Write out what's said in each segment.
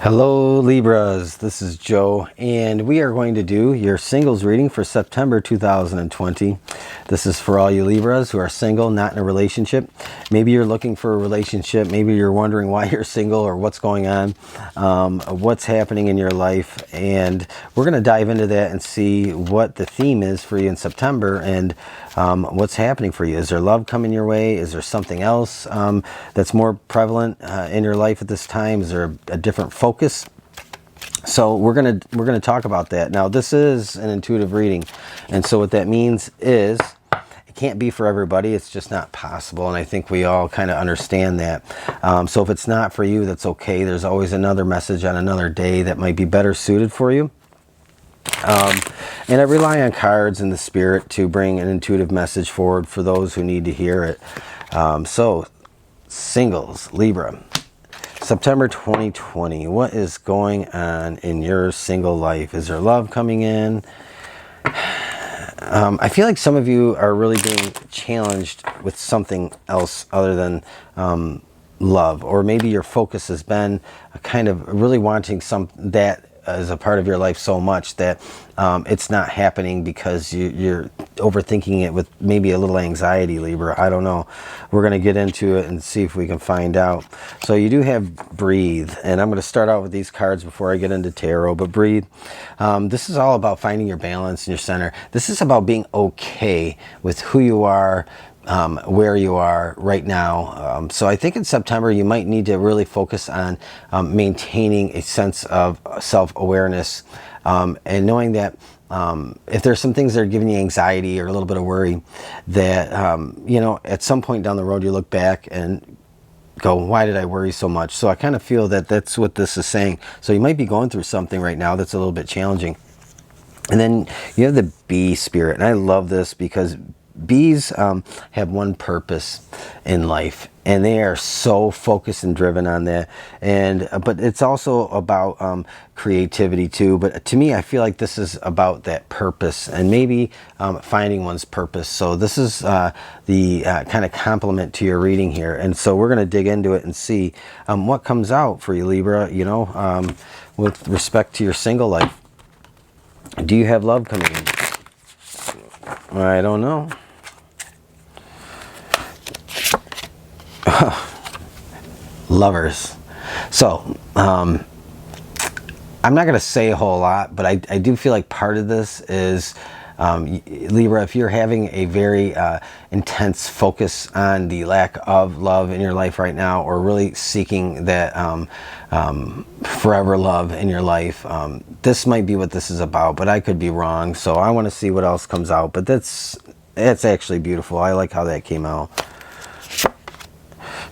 Hello Libras, this is Joe and we are going to do your singles reading for September 2020. This is for all you Libras who are single, not in a relationship. Maybe you're looking for a relationship, maybe you're wondering why you're single or what's going on, what's happening in your life, and we're going to dive into that and see what the theme is for you in September and what's happening for you. Is there love coming your way? Is there something else that's more prevalent in your life at this time? Is there a different focus? So we're gonna talk about that. Now this is an intuitive reading, and so what that means is it can't be for everybody. It's just not possible, and I think we all kind of understand that. So if it's not for you, that's okay. There's always another message on another day that might be better suited for you. And I rely on cards and the spirit to bring an intuitive message forward for those who need to hear it. So, singles, Libra, September 2020, what is going on in your single life? Is there love coming in? I feel like some of you are really being challenged with something else other than love, or maybe your focus has been kind of really wanting that as a part of your life so much that it's not happening because you're overthinking it with maybe a little anxiety, Libra. I don't know. We're going to get into it and see if we can find out. So you do have Breathe, and I'm going to start out with these cards before I get into tarot. But Breathe, this is all about finding your balance and your center. This is about being okay with who you are, where you are right now. So I think in September you might need to really focus on maintaining a sense of self-awareness, and knowing that if there's some things that are giving you anxiety or a little bit of worry, that you know, at some point down the road you look back and go, why did I worry so much? So I kind of feel that that's what this is saying. So you might be going through something right now that's a little bit challenging. And then you have the Bee spirit, and I love this because bees have one purpose in life, and they are so focused and driven on that. And but it's also about creativity too. But to me, I feel like this is about that purpose and maybe finding one's purpose. So this is the kind of complement to your reading here. And so we're going to dig into it and see what comes out for you, Libra. You know, with respect to your single life, do you have love coming in? I don't know. Lovers. So I'm not going to say a whole lot, but I do feel like part of this is Libra, if you're having a very intense focus on the lack of love in your life right now, or really seeking that forever love in your life, this might be what this is about, but I could be wrong. So I want to see what else comes out, but that's actually beautiful. I like how that came out.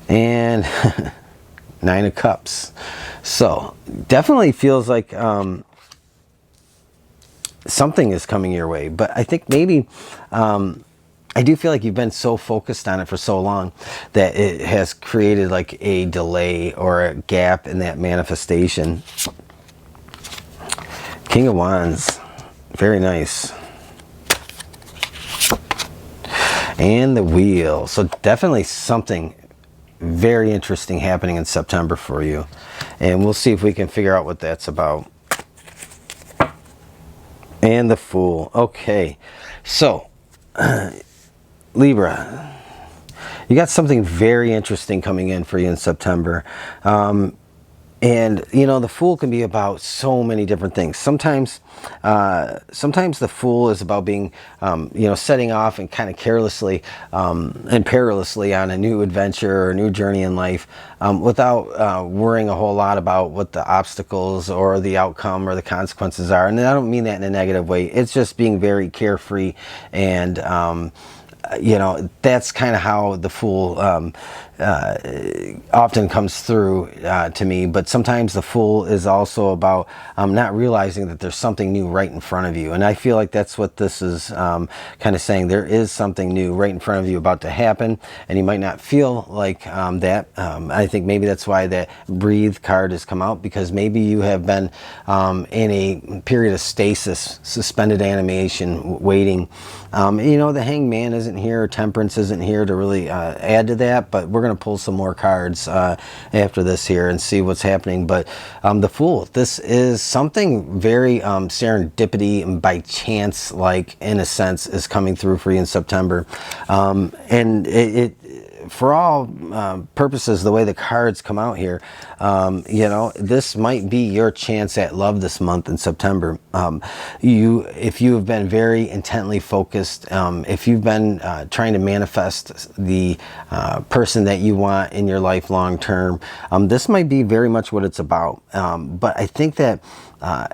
And Nine of Cups. So definitely feels like something is coming your way, but I think maybe I do feel like you've been so focused on it for so long that it has created like a delay or a gap in that manifestation. King of Wands, very nice. And the Wheel. So definitely something very interesting happening in September for you, and we'll see if we can figure out what that's about. And the Fool. Okay, so Libra, you got something very interesting coming in for you in September. And you know, the Fool can be about so many different things. Sometimes the Fool is about being, you know, setting off and kind of carelessly and perilously on a new adventure or a new journey in life, without worrying a whole lot about what the obstacles or the outcome or the consequences are. And I don't mean that in a negative way. It's just being very carefree, and you know, that's kind of how the Fool often comes through to me. But sometimes the Fool is also about not realizing that there's something new right in front of you, and I feel like that's what this is kind of saying. There is something new right in front of you about to happen, and you might not feel like that. I think maybe that's why that Breathe card has come out, because maybe you have been in a period of stasis, suspended animation, waiting. You know, the Hangman isn't here, Temperance isn't here to really add to that, but we're going going to pull some more cards after this here and see what's happening. But the Fool, this is something very serendipity and by chance, like in a sense, is coming through for you in September. And it for all purposes, the way the cards come out here, you know, this might be your chance at love this month in September. If you have been very intently focused, if you've been trying to manifest the person that you want in your life long term, this might be very much what it's about. But I think that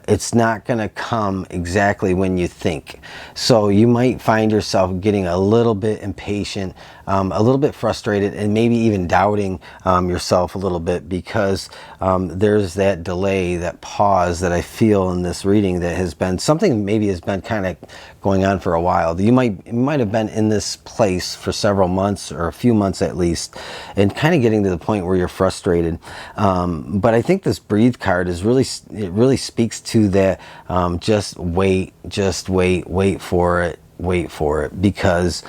it's not going to come exactly when you think. So you might find yourself getting a little bit impatient, a little bit frustrated, and maybe even doubting yourself a little bit, because there's that delay, that pause that I feel in this reading that has been something maybe has been kind of going on for a while. You might have been in this place for several months or a few months at least, and kind of getting to the point where you're frustrated. But I think this Breathe card is really speaks to that. Just wait for it, because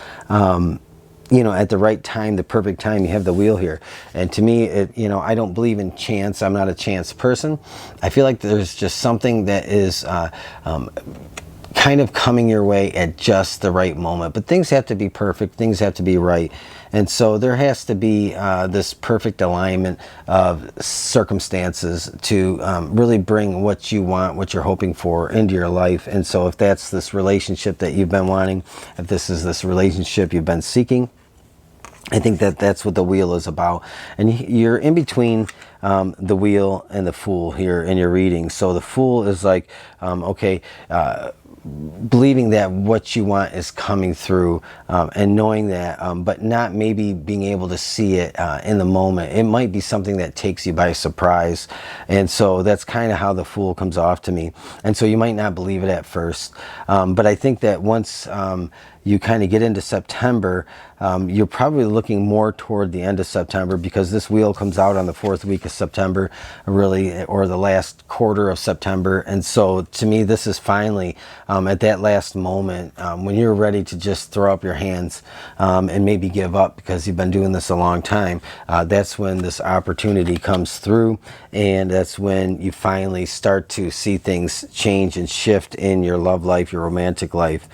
you know, at the right time, the perfect time, you have the Wheel here. And to me, you know, I don't believe in chance. I'm not a chance person. I feel like there's just something that is kind of coming your way at just the right moment. But things have to be perfect. Things have to be right. And so there has to be this perfect alignment of circumstances to really bring what you want, what you're hoping for into your life. And so if that's this relationship that you've been wanting, if this is this relationship you've been seeking, I think that that's what the Wheel is about. And you're in between the Wheel and the Fool here in your reading. So the Fool is like, okay, believing that what you want is coming through, and knowing that, but not maybe being able to see it in the moment. It might be something that takes you by surprise. And so that's kind of how the Fool comes off to me. And so you might not believe it at first. But I think that once you kind of get into September, you're probably looking more toward the end of September, because this Wheel comes out on the 4th week of September, really, or the last quarter of September. And so to me, this is finally at that last moment when you're ready to just throw up your hands and maybe give up because you've been doing this a long time. That's when this opportunity comes through, and that's when you finally start to see things change and shift in your love life, your romantic life.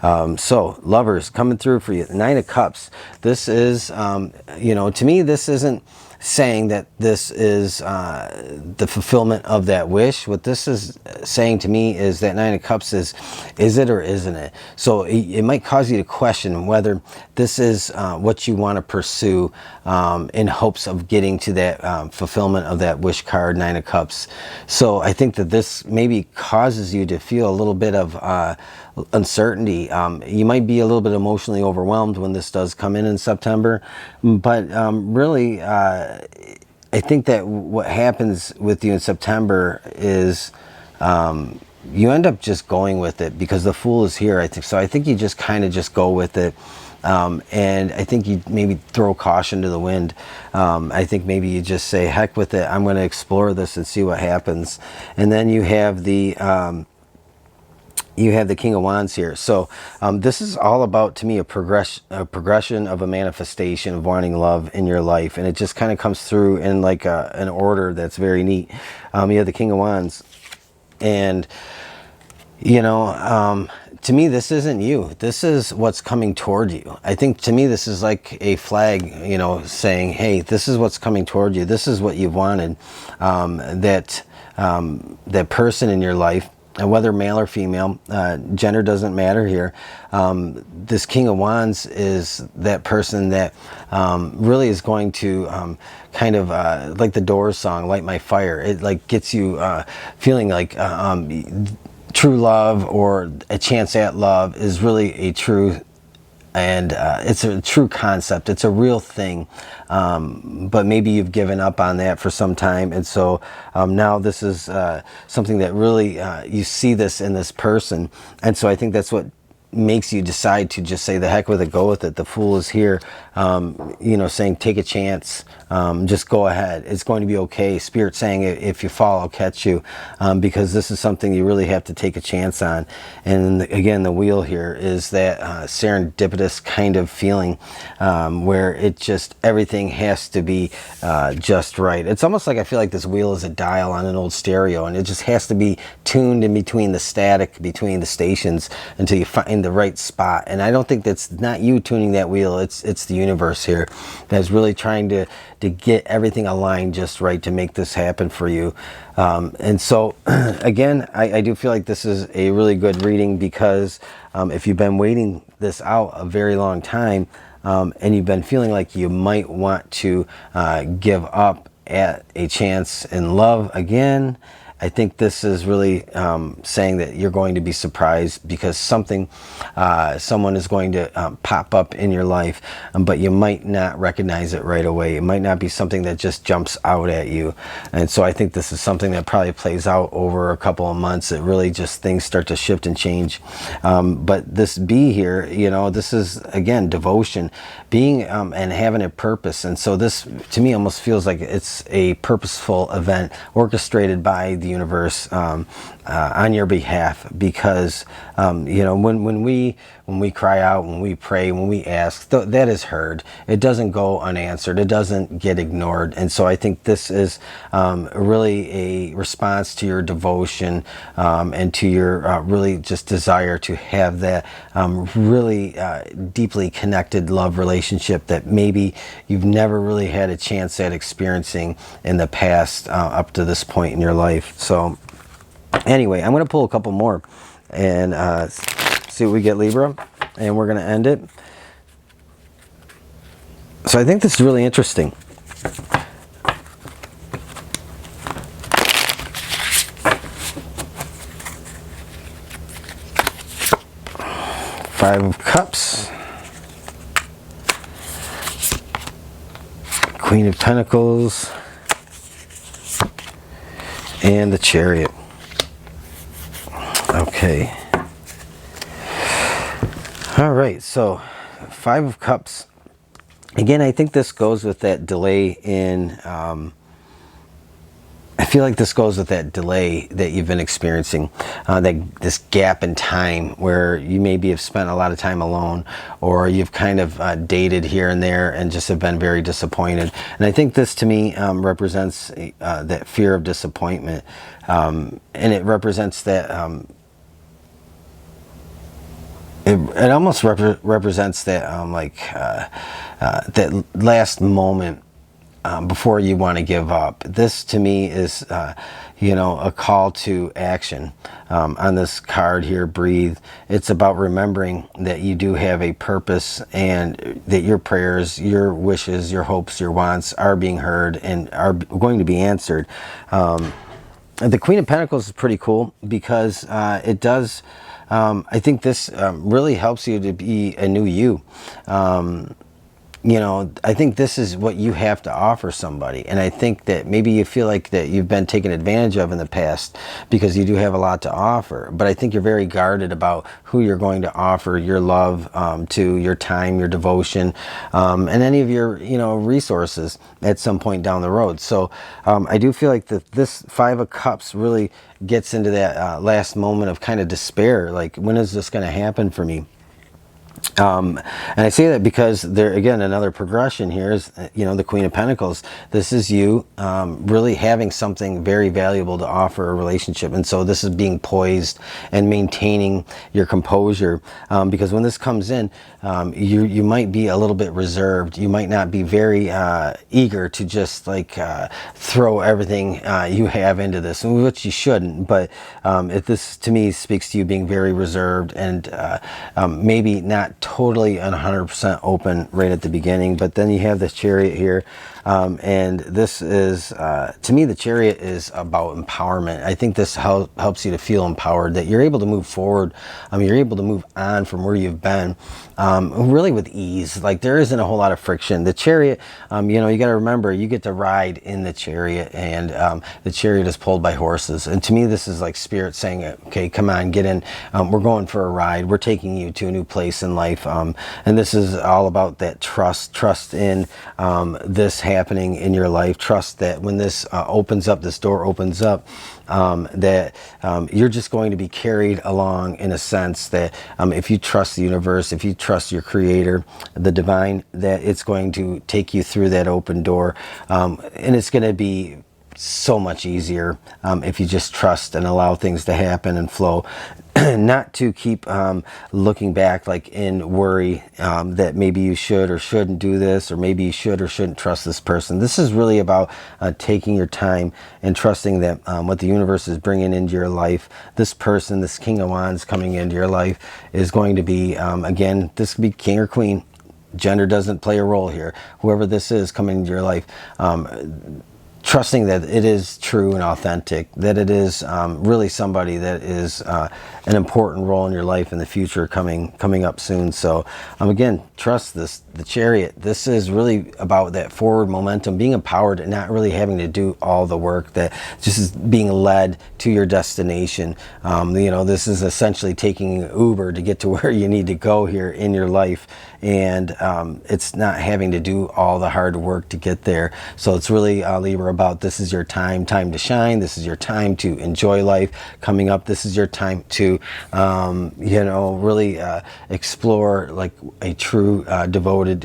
So lovers coming through for you. 9 of Cups. This is, you know, to me, this isn't saying that this is the fulfillment of that wish. What this is saying to me is that 9 of Cups is it or isn't it? So it might cause you to question whether this is what you want to pursue in hopes of getting to that fulfillment of that wish card, 9 of Cups. So I think that this maybe causes you to feel a little bit of uncertainty. You might be a little bit emotionally overwhelmed when this does come in September, but really I think that what happens with you in September is you end up just going with it, because the Fool is here. I think you just kind of just go with it. And I think you maybe throw caution to the wind. I think maybe you just say, heck with it, I'm going to explore this and see what happens. And then you have the King of Wands here. So this is all about, to me, a progression of a manifestation of wanting love in your life. And it just kind of comes through in like an order that's very neat. You have the King of Wands. And, you know, to me, this isn't you. This is what's coming toward you. I think, to me, this is like a flag, you know, saying, hey, this is what's coming toward you. This is what you've wanted. That person in your life, and whether male or female, gender doesn't matter here. This King of Wands is that person that really is going to kind of like the Doors song, Light My Fire. It like gets you feeling like true love, or a chance at love, is really a true, and it's a true concept. It's a real thing, but maybe you've given up on that for some time, and so now this is something that really you see this in this person. And so I think that's what makes you decide to just say the heck with it, go with it. The Fool is here, you know, saying take a chance, just go ahead, it's going to be okay. Spirit saying if you fall, I'll catch you, because this is something you really have to take a chance on. And again, the Wheel here is that serendipitous kind of feeling, where it just, everything has to be just right. It's almost like I feel like this wheel is a dial on an old stereo, and it just has to be tuned in between the static between the stations until you find the right spot. And I don't think that's not you tuning that wheel, it's the universe here that's really trying to get everything aligned just right to make this happen for you. And so again, I do feel like this is a really good reading, because if you've been waiting this out a very long time, and you've been feeling like you might want to give up at a chance in love again, I think this is really saying that you're going to be surprised, because something, someone is going to pop up in your life, but you might not recognize it right away. It might not be something that just jumps out at you. And so I think this is something that probably plays out over a couple of months. It really just, things start to shift and change. But this B here, you know, this is, again, devotion, being and having a purpose. And so this, to me, almost feels like it's a purposeful event orchestrated by the universe on your behalf, because you know, when we cry out, when we pray, when we ask, that is heard. It doesn't go unanswered, it doesn't get ignored. And so I think this is really a response to your devotion, and to your really just desire to have that really deeply connected love relationship that maybe you've never really had a chance at experiencing in the past, up to this point in your life. So anyway, I'm going to pull a couple more and see what we get, Libra, and we're going to end it. So I think this is really interesting. Five of Cups, Queen of Pentacles, and the Chariot. Okay. All right, so Five of Cups. Again, I think this goes with that delay in, I feel like this goes with that delay that you've been experiencing, this gap in time where you maybe have spent a lot of time alone, or you've kind of dated here and there and just have been very disappointed. And I think this, to me, represents that fear of disappointment, and it represents that it almost represents that that last moment before you want to give up. This, to me, is you know, a call to action. On this card here, Breathe, it's about remembering that you do have a purpose, and that your prayers, your wishes, your hopes, your wants are being heard and are going to be answered. The Queen of Pentacles is pretty cool, because it does, I think this really helps you to be a new you. You know, I think this is what you have to offer somebody. And I think that maybe you feel like that you've been taken advantage of in the past, because you do have a lot to offer. But I think you're very guarded about who you're going to offer your love to, your time, your devotion, and any of your, you know, resources at some point down the road. So I do feel like that this Five of Cups really gets into that last moment of kind of despair. Like, when is this going to happen for me? And I say that because there, again, another progression here is, you know, the Queen of Pentacles. This is you really having something very valuable to offer a relationship. And so this is being poised and maintaining your composure, because when this comes in, you might be a little bit reserved. You might not be very eager to just like throw everything you have into this, which you shouldn't. But this, to me, speaks to you being very reserved and maybe not totally 100% open right at the beginning. But then you have this Chariot here. And this is, to me, the Chariot is about empowerment. I think this helps you to feel empowered, that you're able to move forward. You're able to move on from where you've been, really with ease. Like, there isn't a whole lot of friction. The Chariot, you got to remember, you get to ride in the Chariot, and the Chariot is pulled by horses. And to me, this is like Spirit saying, okay, come on, get in. We're going for a ride. We're taking you to a new place in life. And this is all about that trust in this happening in your life. Trust that when this opens up, this door opens up, that you're just going to be carried along, in a sense that if you trust the universe, if you trust your creator, the divine, that it's going to take you through that open door, and it's going to be so much easier if you just trust and allow things to happen and flow. Not to keep looking back like in worry that maybe you should or shouldn't do this, or maybe you should or shouldn't trust this person. This is really about taking your time and trusting that what the universe is bringing into your life, this person, this King of Wands coming into your life, is going to be, again, this could be king or queen. Gender doesn't play a role here. Whoever this is coming into your life, trusting that it is true and authentic, that it is really somebody that is an important role in your life in the future, coming up soon. So again, trust this, the Chariot. This is really about that forward momentum, being empowered and not really having to do all the work, that just is being led to your destination. This is essentially taking Uber to get to where you need to go here in your life, and it's not having to do all the hard work to get there. So it's really, Libra, about this is your time to shine. This is your time to enjoy life coming up. This is your time to really explore like a true devoted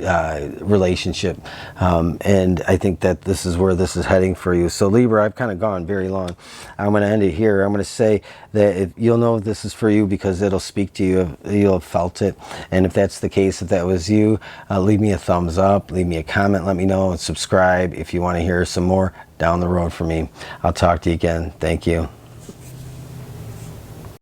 relationship, and I think that this is where this is heading for you. So Libra, I've kind of gone very long. I'm going to end it here. I'm going to say that you'll know this is for you because it'll speak to you. You'll have felt it, and if that's the case, if that was you, leave me a thumbs up, leave me a comment, let me know, and subscribe if you want to hear some more down the road from me. I'll talk to you again. Thank you.